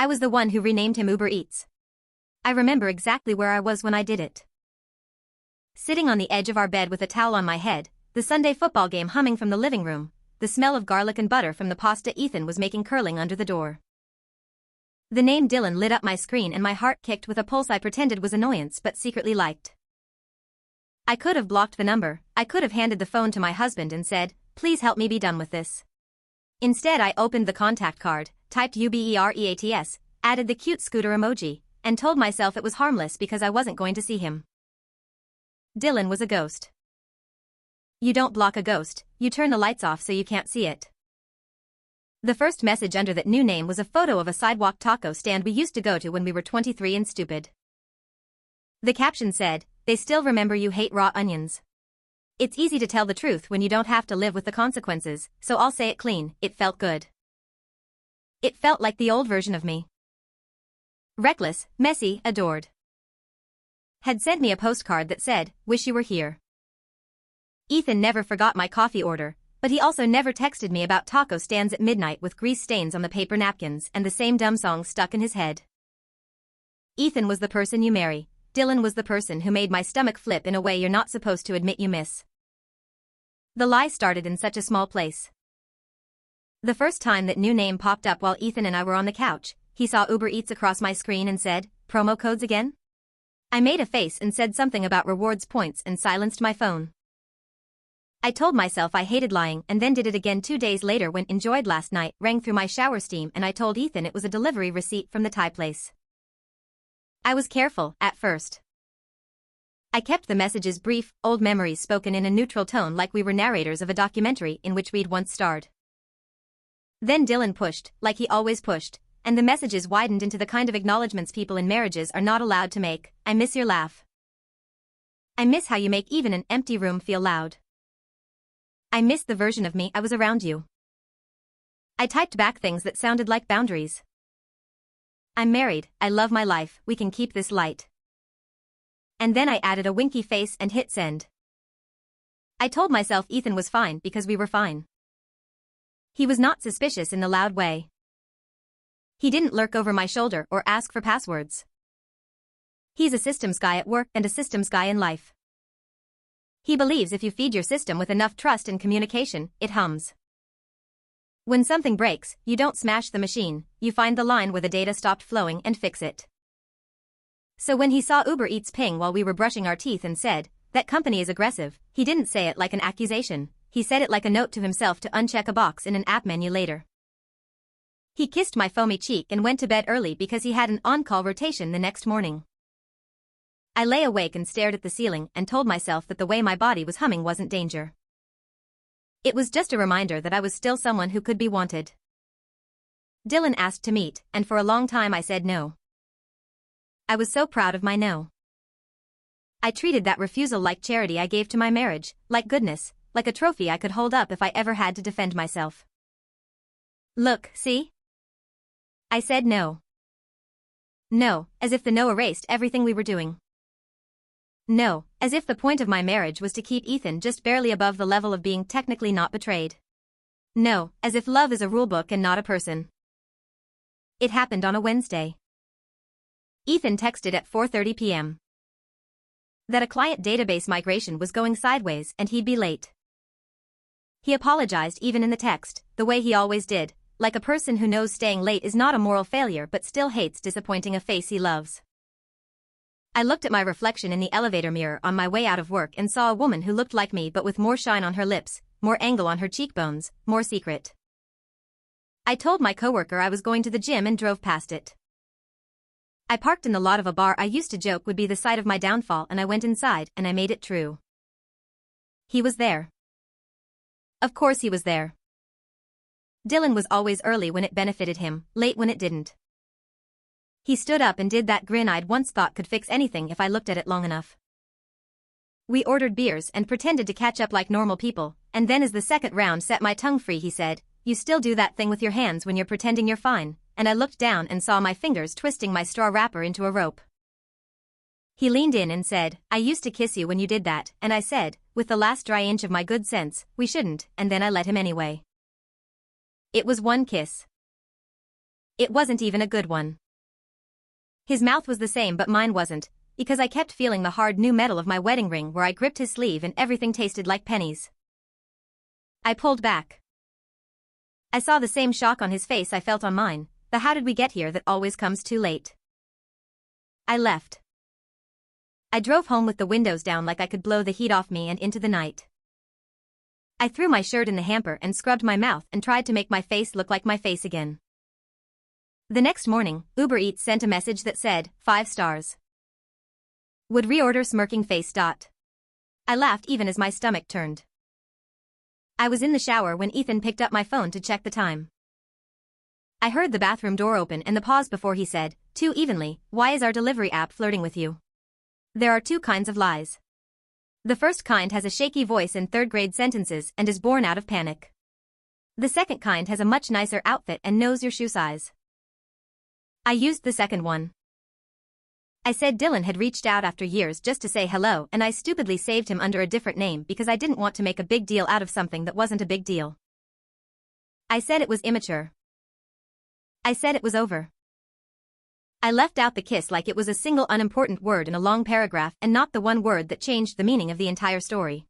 I was the one who renamed him Uber Eats. I remember exactly where I was when I did it. Sitting on the edge of our bed with a towel on my head, the Sunday football game humming from the living room, the smell of garlic and butter from the pasta Ethan was making curling under the door. The name Dylan lit up my screen and my heart kicked with a pulse I pretended was annoyance but secretly liked. I could have blocked the number, I could have handed the phone to my husband and said, "Please help me be done with this." Instead I opened the contact card, typed UBEREATS, added the cute scooter emoji, and told myself it was harmless because I wasn't going to see him. Dylan was a ghost. You don't block a ghost, you turn the lights off so you can't see it. The first message under that new name was a photo of a sidewalk taco stand we used to go to when we were 23 and stupid. The caption said, "They still remember you hate raw onions. It's easy to tell the truth when you don't have to live with the consequences, so I'll say it clean, it felt good." It felt like the old version of me. Reckless, messy, adored. Had sent me a postcard that said, "Wish you were here." Ethan never forgot my coffee order, but he also never texted me about taco stands at midnight with grease stains on the paper napkins and the same dumb song stuck in his head. Ethan was the person you marry. Dylan was the person who made my stomach flip in a way you're not supposed to admit you miss. The lie started in such a small place. The first time that new name popped up while Ethan and I were on the couch, he saw Uber Eats across my screen and said, "Promo codes again?" I made a face and said something about rewards points and silenced my phone. I told myself I hated lying and then did it again 2 days later when Enjoyed Last Night rang through my shower steam and I told Ethan it was a delivery receipt from the Thai place. I was careful, at first. I kept the messages brief, old memories spoken in a neutral tone like we were narrators of a documentary in which we'd once starred. Then Dylan pushed, like he always pushed, and the messages widened into the kind of acknowledgements people in marriages are not allowed to make. I miss your laugh. I miss how you make even an empty room feel loud. I miss the version of me I was around you. I typed back things that sounded like boundaries. I'm married, I love my life, we can keep this light. And then I added a winky face and hit send. I told myself Ethan was fine because we were fine. He was not suspicious in the loud way. He didn't lurk over my shoulder or ask for passwords. He's a systems guy at work and a systems guy in life. He believes if you feed your system with enough trust and communication, it hums. When something breaks, you don't smash the machine, you find the line where the data stopped flowing and fix it. So when he saw Uber Eats ping while we were brushing our teeth and said, "That company is aggressive," he didn't say it like an accusation, he said it like a note to himself to uncheck a box in an app menu later. He kissed my foamy cheek and went to bed early because he had an on-call rotation the next morning. I lay awake and stared at the ceiling and told myself that the way my body was humming wasn't danger. It was just a reminder that I was still someone who could be wanted. Dylan asked to meet, and for a long time I said no. I was so proud of my no. I treated that refusal like charity I gave to my marriage, like goodness, like a trophy I could hold up if I ever had to defend myself. Look, see? I said no. No, as if the no erased everything we were doing. No, as if the point of my marriage was to keep Ethan just barely above the level of being technically not betrayed. No, as if love is a rulebook and not a person. It happened on a Wednesday. Ethan texted at 4:30 p.m. that a client database migration was going sideways and he'd be late. He apologized even in the text, the way he always did, like a person who knows staying late is not a moral failure but still hates disappointing a face he loves. I looked at my reflection in the elevator mirror on my way out of work and saw a woman who looked like me but with more shine on her lips, more angle on her cheekbones, more secret. I told my coworker I was going to the gym and drove past it. I parked in the lot of a bar I used to joke would be the site of my downfall and I went inside and I made it true. He was there. Of course he was there. Dylan was always early when it benefited him, late when it didn't. He stood up and did that grin I'd once thought could fix anything if I looked at it long enough. We ordered beers and pretended to catch up like normal people, and then as the second round set my tongue free he said, "You still do that thing with your hands when you're pretending you're fine," and I looked down and saw my fingers twisting my straw wrapper into a rope. He leaned in and said, "I used to kiss you when you did that," and I said, with the last dry inch of my good sense, "We shouldn't," and then I let him anyway. It was one kiss. It wasn't even a good one. His mouth was the same but mine wasn't, because I kept feeling the hard new metal of my wedding ring where I gripped his sleeve and everything tasted like pennies. I pulled back. I saw the same shock on his face I felt on mine, the how did we get here that always comes too late. I left. I drove home with the windows down like I could blow the heat off me and into the night. I threw my shirt in the hamper and scrubbed my mouth and tried to make my face look like my face again. The next morning, Uber Eats sent a message that said, 5 stars. Would reorder smirking face. I laughed even as my stomach turned. I was in the shower when Ethan picked up my phone to check the time. I heard the bathroom door open and the pause before he said, too evenly, why is our delivery app flirting with you? There are 2 kinds of lies. The first kind has a shaky voice and third-grade sentences and is born out of panic. The second kind has a much nicer outfit and knows your shoe size. I used the second one. I said Dylan had reached out after years just to say hello and I stupidly saved him under a different name because I didn't want to make a big deal out of something that wasn't a big deal. I said it was immature. I said it was over. I left out the kiss like it was a single unimportant word in a long paragraph and not the one word that changed the meaning of the entire story.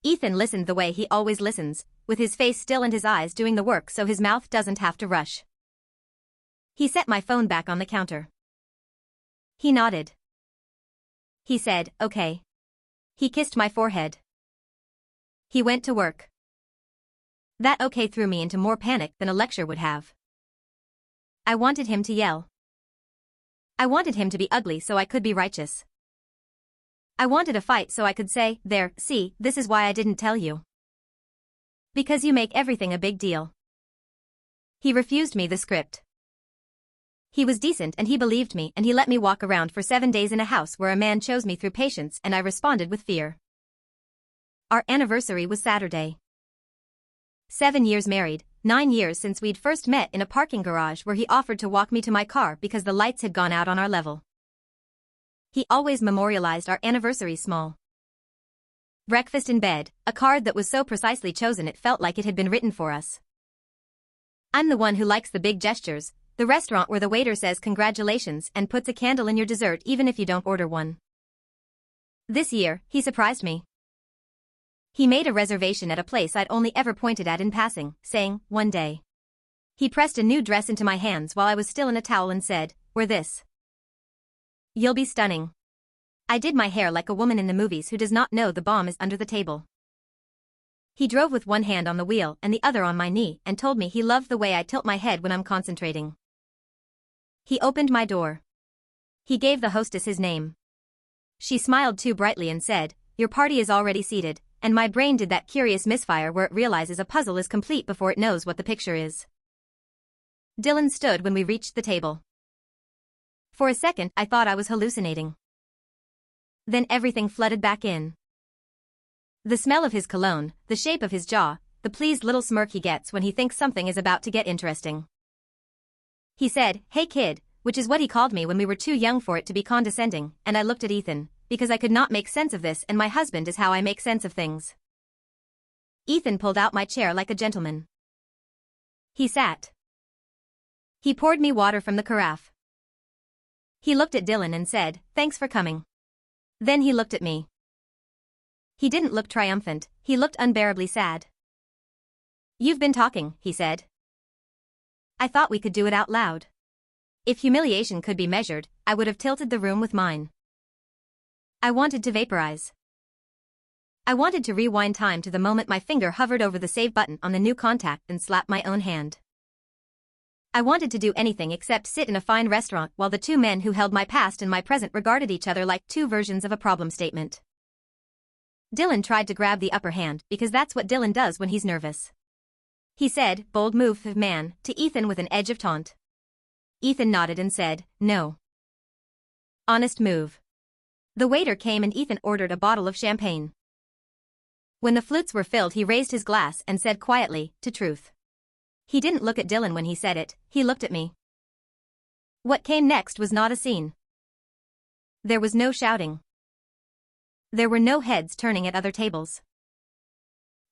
Ethan listened the way he always listens, with his face still and his eyes doing the work so his mouth doesn't have to rush. He set my phone back on the counter. He nodded. He said, okay. He kissed my forehead. He went to work. That okay threw me into more panic than a lecture would have. I wanted him to yell. I wanted him to be ugly so I could be righteous. I wanted a fight so I could say, there, see, this is why I didn't tell you. Because you make everything a big deal. He refused me the script. He was decent and he believed me and he let me walk around for 7 days in a house where a man chose me through patience and I responded with fear. Our anniversary was Saturday. 7 years married, 9 years since we'd first met in a parking garage where he offered to walk me to my car because the lights had gone out on our level. He always memorialized our anniversary small. Breakfast in bed, a card that was so precisely chosen it felt like it had been written for us. I'm the one who likes the big gestures, the restaurant where the waiter says congratulations and puts a candle in your dessert even if you don't order one. This year, he surprised me. He made a reservation at a place I'd only ever pointed at in passing, saying, one day. He pressed a new dress into my hands while I was still in a towel and said, wear this. You'll be stunning. I did my hair like a woman in the movies who does not know the bomb is under the table. He drove with one hand on the wheel and the other on my knee and told me he loved the way I tilt my head when I'm concentrating. He opened my door. He gave the hostess his name. She smiled too brightly and said, your party is already seated, and my brain did that curious misfire where it realizes a puzzle is complete before it knows what the picture is. Dylan stood when we reached the table. For a second I thought I was hallucinating. Then everything flooded back in. The smell of his cologne, the shape of his jaw, the pleased little smirk he gets when he thinks something is about to get interesting. He said, hey kid, which is what he called me when we were too young for it to be condescending, and I looked at Ethan, because I could not make sense of this and my husband is how I make sense of things. Ethan pulled out my chair like a gentleman. He sat. He poured me water from the carafe. He looked at Dylan and said, thanks for coming. Then he looked at me. He didn't look triumphant, he looked unbearably sad. You've been talking, he said. I thought we could do it out loud. If humiliation could be measured, I would have tilted the room with mine. I wanted to vaporize. I wanted to rewind time to the moment my finger hovered over the save button on the new contact and slap my own hand. I wanted to do anything except sit in a fine restaurant while the 2 men who held my past and my present regarded each other like 2 versions of a problem statement. Dylan tried to grab the upper hand because that's what Dylan does when he's nervous. He said, bold move, man, to Ethan with an edge of taunt. Ethan nodded and said, no. Honest move. The waiter came and Ethan ordered a bottle of champagne. When the flutes were filled he raised his glass and said quietly, to truth. He didn't look at Dylan when he said it, he looked at me. What came next was not a scene. There was no shouting. There were no heads turning at other tables.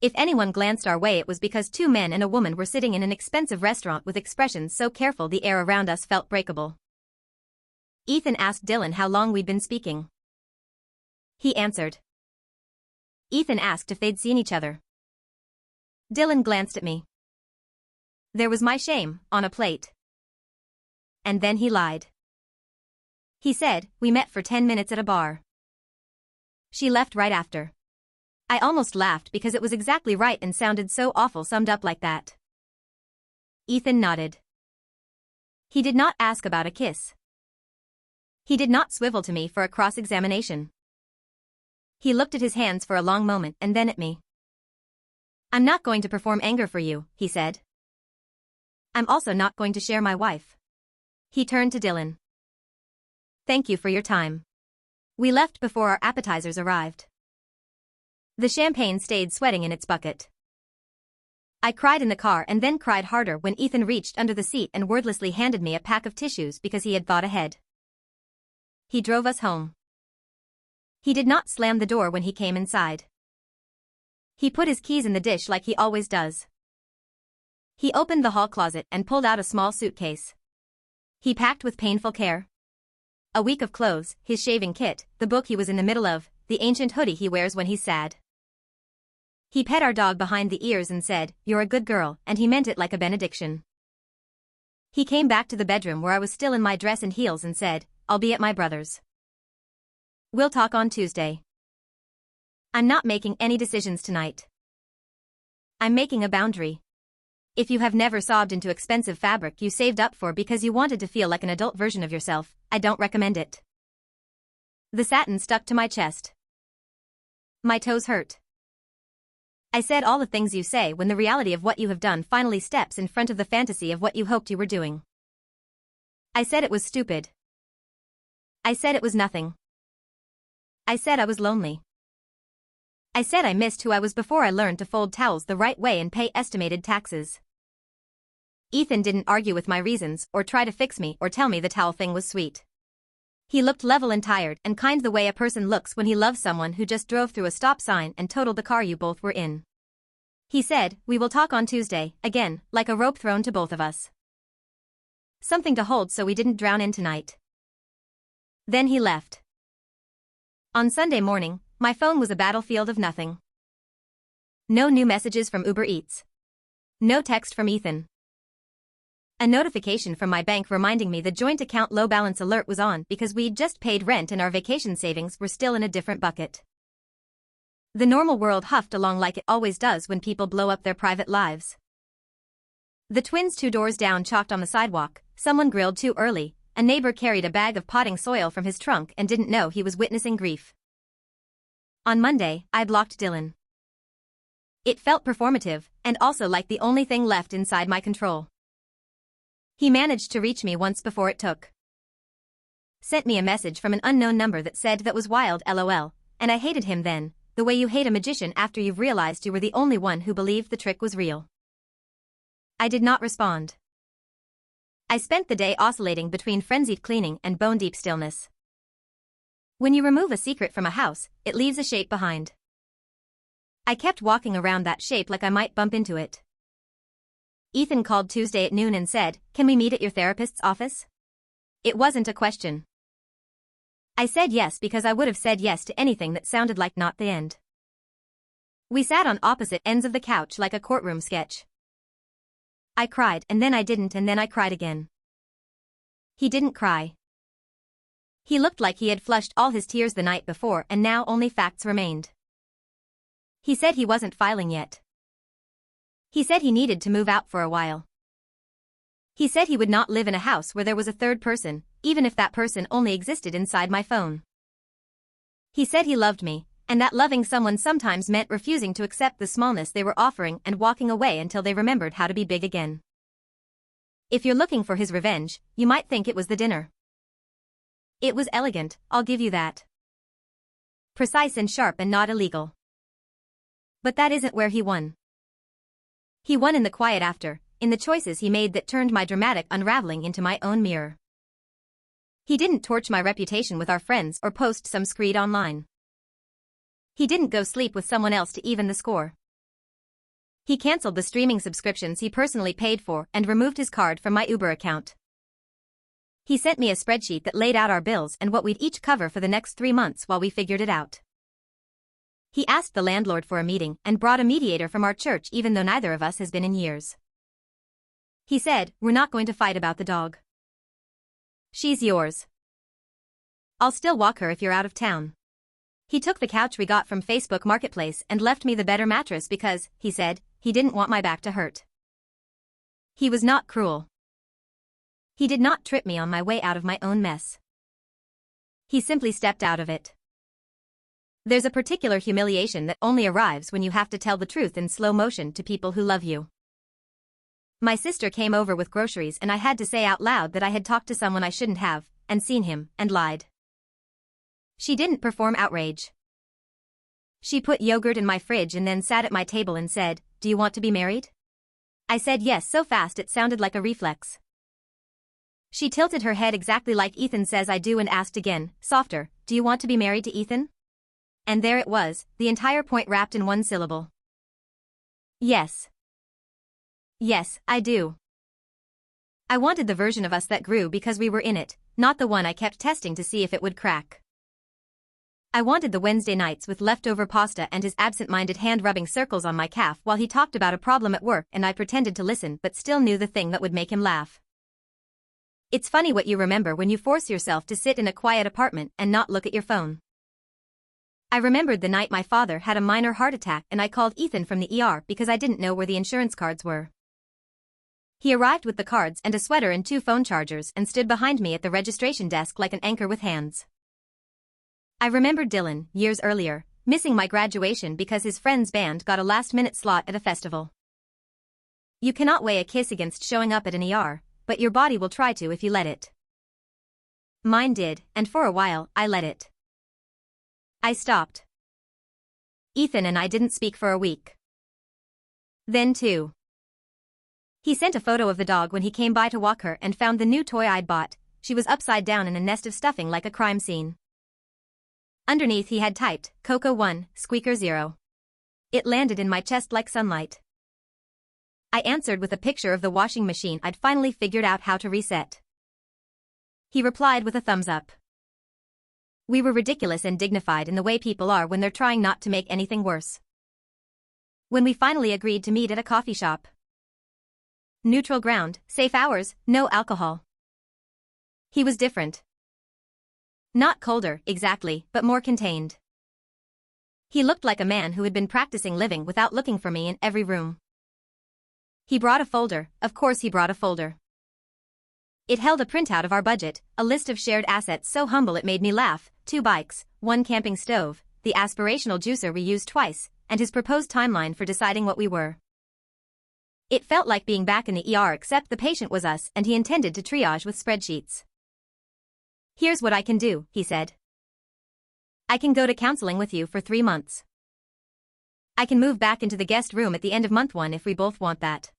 If anyone glanced our way, it was because two men and a woman were sitting in an expensive restaurant with expressions so careful the air around us felt breakable. Ethan asked Dylan how long we'd been speaking. He answered. Ethan asked if they'd seen each other. Dylan glanced at me. There was my shame, on a plate. And then he lied. He said, we met for 10 minutes at a bar. She left right after. I almost laughed because it was exactly right and sounded so awful summed up like that. Ethan nodded. He did not ask about a kiss. He did not swivel to me for a cross-examination. He looked at his hands for a long moment and then at me. I'm not going to perform anger for you, he said. I'm also not going to share my wife. He turned to Dylan. Thank you for your time. We left before our appetizers arrived. The champagne stayed sweating in its bucket. I cried in the car and then cried harder when Ethan reached under the seat and wordlessly handed me a pack of tissues because he had thought ahead. He drove us home. He did not slam the door when he came inside. He put his keys in the dish like he always does. He opened the hall closet and pulled out a small suitcase. He packed with painful care. A week of clothes, his shaving kit, the book he was in the middle of, the ancient hoodie he wears when he's sad. He pet our dog behind the ears and said, "You're a good girl," and he meant it like a benediction. He came back to the bedroom where I was still in my dress and heels and said, "I'll be at my brother's. We'll talk on Tuesday. I'm not making any decisions tonight. I'm making a boundary. If you have never sobbed into expensive fabric you saved up for because you wanted to feel like an adult version of yourself, I don't recommend it." The satin stuck to my chest. My toes hurt. I said all the things you say when the reality of what you have done finally steps in front of the fantasy of what you hoped you were doing. I said it was stupid. I said it was nothing. I said I was lonely. I said I missed who I was before I learned to fold towels the right way and pay estimated taxes. Ethan didn't argue with my reasons or try to fix me or tell me the towel thing was sweet. He looked level and tired and kind, the way a person looks when he loves someone who just drove through a stop sign and totaled the car you both were in. He said, "We will talk on Tuesday," again, like a rope thrown to both of us. Something to hold so we didn't drown in tonight. Then he left. On Sunday morning, my phone was a battlefield of nothing. No new messages from Uber Eats. No text from Ethan. A notification from my bank reminding me the joint account low balance alert was on because we'd just paid rent and our vacation savings were still in a different bucket. The normal world huffed along like it always does when people blow up their private lives. The twins 2 doors down chalked on the sidewalk, someone grilled too early, a neighbor carried a bag of potting soil from his trunk and didn't know he was witnessing grief. On Monday, I blocked Dylan. It felt performative, and also like the only thing left inside my control. He managed to reach me once before it took. Sent me a message from an unknown number that said "that was wild, LOL," and I hated him then, the way you hate a magician after you've realized you were the only one who believed the trick was real. I did not respond. I spent the day oscillating between frenzied cleaning and bone-deep stillness. When you remove a secret from a house, it leaves a shape behind. I kept walking around that shape like I might bump into it. Ethan called Tuesday at noon and said, "Can we meet at your therapist's office?" It wasn't a question. I said yes because I would have said yes to anything that sounded like not the end. We sat on opposite ends of the couch like a courtroom sketch. I cried and then I didn't and then I cried again. He didn't cry. He looked like he had flushed all his tears the night before and now only facts remained. He said he wasn't filing yet. He said he needed to move out for a while. He said he would not live in a house where there was a third person, even if that person only existed inside my phone. He said he loved me, and that loving someone sometimes meant refusing to accept the smallness they were offering and walking away until they remembered how to be big again. If you're looking for his revenge, you might think it was the dinner. It was elegant, I'll give you that. Precise and sharp and not illegal. But that isn't where he won. He won in the quiet after, in the choices he made that turned my dramatic unraveling into my own mirror. He didn't torch my reputation with our friends or post some screed online. He didn't go sleep with someone else to even the score. He canceled the streaming subscriptions he personally paid for and removed his card from my Uber account. He sent me a spreadsheet that laid out our bills and what we'd each cover for the next 3 months while we figured it out. He asked the landlord for a meeting and brought a mediator from our church even though neither of us has been in years. He said, "We're not going to fight about the dog. She's yours. I'll still walk her if you're out of town." He took the couch we got from Facebook Marketplace and left me the better mattress because, he said, he didn't want my back to hurt. He was not cruel. He did not trip me on my way out of my own mess. He simply stepped out of it. There's a particular humiliation that only arrives when you have to tell the truth in slow motion to people who love you. My sister came over with groceries and I had to say out loud that I had talked to someone I shouldn't have, and seen him, and lied. She didn't perform outrage. She put yogurt in my fridge and then sat at my table and said, "Do you want to be married?" I said yes so fast it sounded like a reflex. She tilted her head exactly like Ethan says I do and asked again, softer, "Do you want to be married to Ethan?" And there it was, the entire point wrapped in one syllable. Yes. Yes, I do. I wanted the version of us that grew because we were in it, not the one I kept testing to see if it would crack. I wanted the Wednesday nights with leftover pasta and his absent-minded hand rubbing circles on my calf while he talked about a problem at work and I pretended to listen but still knew the thing that would make him laugh. It's funny what you remember when you force yourself to sit in a quiet apartment and not look at your phone. I remembered the night my father had a minor heart attack and I called Ethan from the ER because I didn't know where the insurance cards were. He arrived with the cards and a sweater and 2 phone chargers and stood behind me at the registration desk like an anchor with hands. I remembered Dylan, years earlier, missing my graduation because his friend's band got a last-minute slot at a festival. You cannot weigh a kiss against showing up at an ER, but your body will try to if you let it. Mine did, and for a while, I let it. I stopped. Ethan and I didn't speak for a week. Then 2. He sent a photo of the dog when he came by to walk her and found the new toy I'd bought. She was upside down in a nest of stuffing like a crime scene. Underneath he had typed, Coco 1, Squeaker 0. It landed in my chest like sunlight. I answered with a picture of the washing machine I'd finally figured out how to reset. He replied with a thumbs up. We were ridiculous and dignified in the way people are when they're trying not to make anything worse. When we finally agreed to meet at a coffee shop. Neutral ground, safe hours, no alcohol. He was different. Not colder, exactly, but more contained. He looked like a man who had been practicing living without looking for me in every room. He brought a folder, of course he brought a folder. It held a printout of our budget, a list of shared assets so humble it made me laugh, 2 bikes, 1 camping stove, the aspirational juicer we used twice, and his proposed timeline for deciding what we were. It felt like being back in the ER except the patient was us and he intended to triage with spreadsheets. Here's what I can do, he said. I can go to counseling with you for 3 months. I can move back into the guest room at the end of month 1 if we both want that.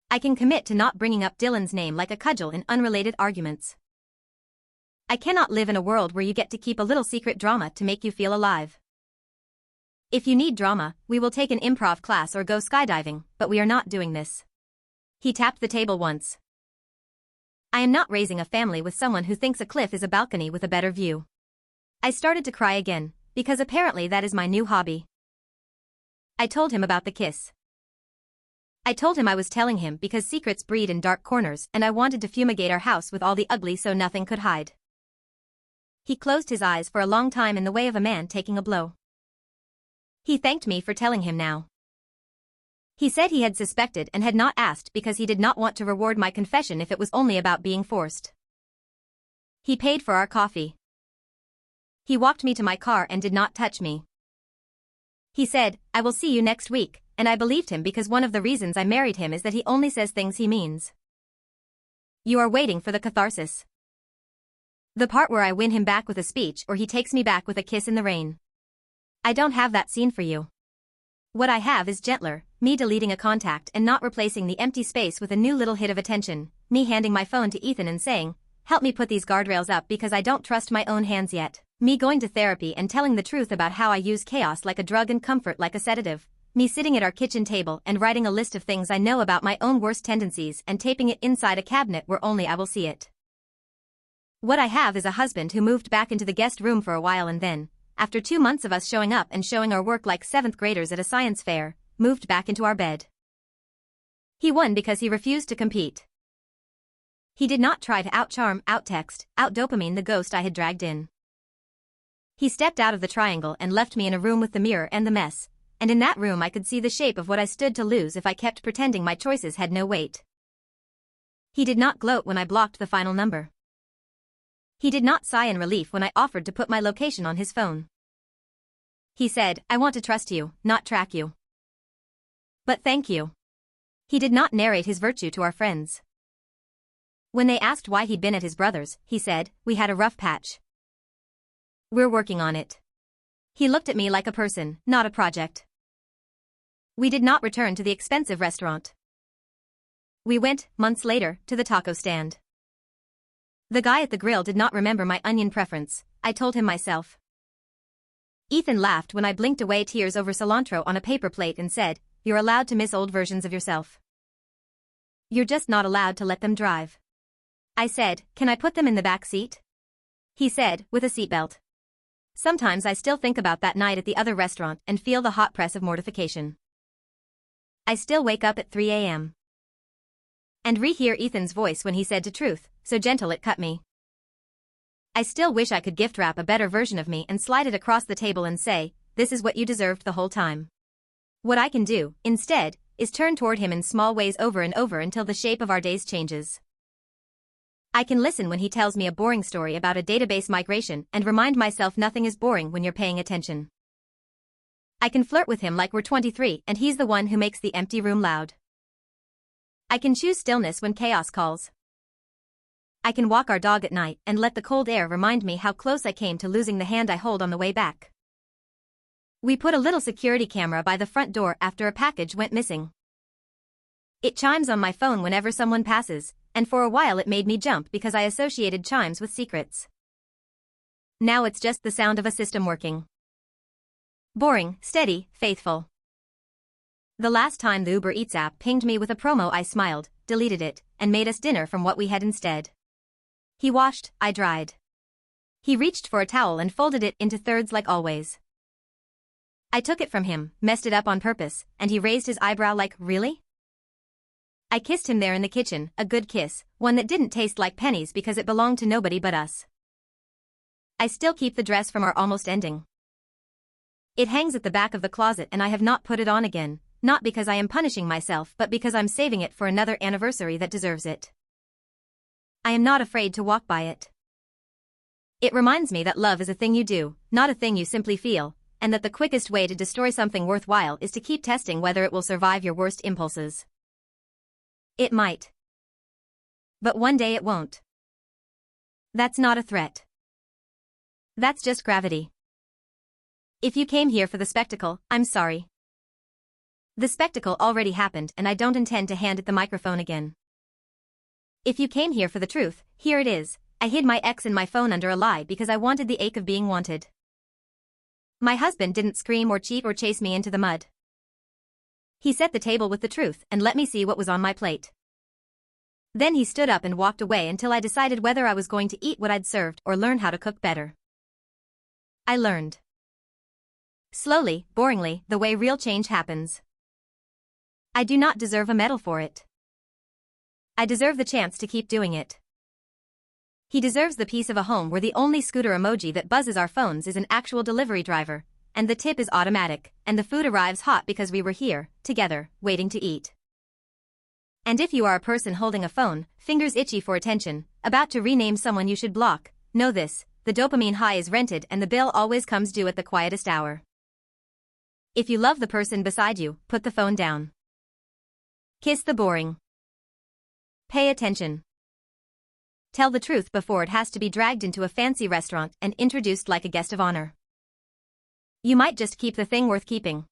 I can commit to not bringing up Dylan's name like a cudgel in unrelated arguments. I cannot live in a world where you get to keep a little secret drama to make you feel alive. If you need drama, we will take an improv class or go skydiving, but we are not doing this. He tapped the table once. I am not raising a family with someone who thinks a cliff is a balcony with a better view. I started to cry again, because apparently that is my new hobby. I told him about the kiss. I told him I was telling him because secrets breed in dark corners and I wanted to fumigate our house with all the ugly so nothing could hide. He closed his eyes for a long time in the way of a man taking a blow. He thanked me for telling him now. He said he had suspected and had not asked because he did not want to reward my confession if it was only about being forced. He paid for our coffee. He walked me to my car and did not touch me. He said, I will see you next week, and I believed him because one of the reasons I married him is that he only says things he means. You are waiting for the catharsis. The part where I win him back with a speech or he takes me back with a kiss in the rain. I don't have that scene for you. What I have is gentler, me deleting a contact and not replacing the empty space with a new little hit of attention, me handing my phone to Ethan and saying, help me put these guardrails up because I don't trust my own hands yet, me going to therapy and telling the truth about how I use chaos like a drug and comfort like a sedative, me sitting at our kitchen table and writing a list of things I know about my own worst tendencies and taping it inside a cabinet where only I will see it. What I have is a husband who moved back into the guest room for a while and then, after 2 months of us showing up and showing our work like 7th graders at a science fair, moved back into our bed. He won because he refused to compete. He did not try to outcharm, outtext, outdopamine the ghost I had dragged in. He stepped out of the triangle and left me in a room with the mirror and the mess, and in that room I could see the shape of what I stood to lose if I kept pretending my choices had no weight. He did not gloat when I blocked the final number. He did not sigh in relief when I offered to put my location on his phone. He said, "I want to trust you, not track you." But thank you. He did not narrate his virtue to our friends. When they asked why he'd been at his brother's, he said, "We had a rough patch. We're working on it." He looked at me like a person, not a project. We did not return to the expensive restaurant. We went, months later, to the taco stand. The guy at the grill did not remember my onion preference, I told him myself. Ethan laughed when I blinked away tears over cilantro on a paper plate and said, "You're allowed to miss old versions of yourself. You're just not allowed to let them drive." I said, "Can I put them in the back seat?" He said, "With a seatbelt." Sometimes I still think about that night at the other restaurant and feel the hot press of mortification. I still wake up at 3 a.m. and rehear Ethan's voice when he said to Truth, so gentle it cut me. I still wish I could gift wrap a better version of me and slide it across the table and say, "This is what you deserved the whole time." What I can do, instead, is turn toward him in small ways over and over until the shape of our days changes. I can listen when he tells me a boring story about a database migration and remind myself nothing is boring when you're paying attention. I can flirt with him like we're 23 and he's the one who makes the empty room loud. I can choose stillness when chaos calls. I can walk our dog at night and let the cold air remind me how close I came to losing the hand I hold on the way back. We put a little security camera by the front door after a package went missing. It chimes on my phone whenever someone passes, and for a while it made me jump because I associated chimes with secrets. Now it's just the sound of a system working. Boring, steady, faithful. The last time the Uber Eats app pinged me with a promo I smiled, deleted it, and made us dinner from what we had instead. He washed, I dried. He reached for a towel and folded it into thirds like always. I took it from him, messed it up on purpose, and he raised his eyebrow like, "Really?" I kissed him there in the kitchen, a good kiss, one that didn't taste like pennies because it belonged to nobody but us. I still keep the dress from our almost ending. It hangs at the back of the closet and I have not put it on again, not because I am punishing myself but because I'm saving it for another anniversary that deserves it. I am not afraid to walk by it. It reminds me that love is a thing you do, not a thing you simply feel, and that the quickest way to destroy something worthwhile is to keep testing whether it will survive your worst impulses. It might. But one day it won't. That's not a threat. That's just gravity. If you came here for the spectacle, I'm sorry. The spectacle already happened and I don't intend to hand it the microphone again. If you came here for the truth, here it is. I hid my ex and my phone under a lie because I wanted the ache of being wanted. My husband didn't scream or cheat or chase me into the mud. He set the table with the truth and let me see what was on my plate. Then he stood up and walked away until I decided whether I was going to eat what I'd served or learn how to cook better. I learned. Slowly, boringly, the way real change happens. I do not deserve a medal for it. I deserve the chance to keep doing it. He deserves the piece of a home where the only scooter emoji that buzzes our phones is an actual delivery driver, and the tip is automatic, and the food arrives hot because we were here, together, waiting to eat. And if you are a person holding a phone, fingers itchy for attention, about to rename someone you should block, know this, the dopamine high is rented and the bill always comes due at the quietest hour. If you love the person beside you, put the phone down. Kiss the boring. Pay attention. Tell the truth before it has to be dragged into a fancy restaurant and introduced like a guest of honor. You might just keep the thing worth keeping.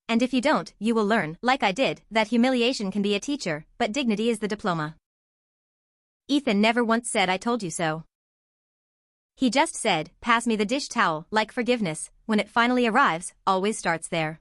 And if you don't, you will learn, like I did, that humiliation can be a teacher, but dignity is the diploma. Ethan never once said I told you so. He just said, pass me the dish towel, like forgiveness, when it finally arrives, always starts there.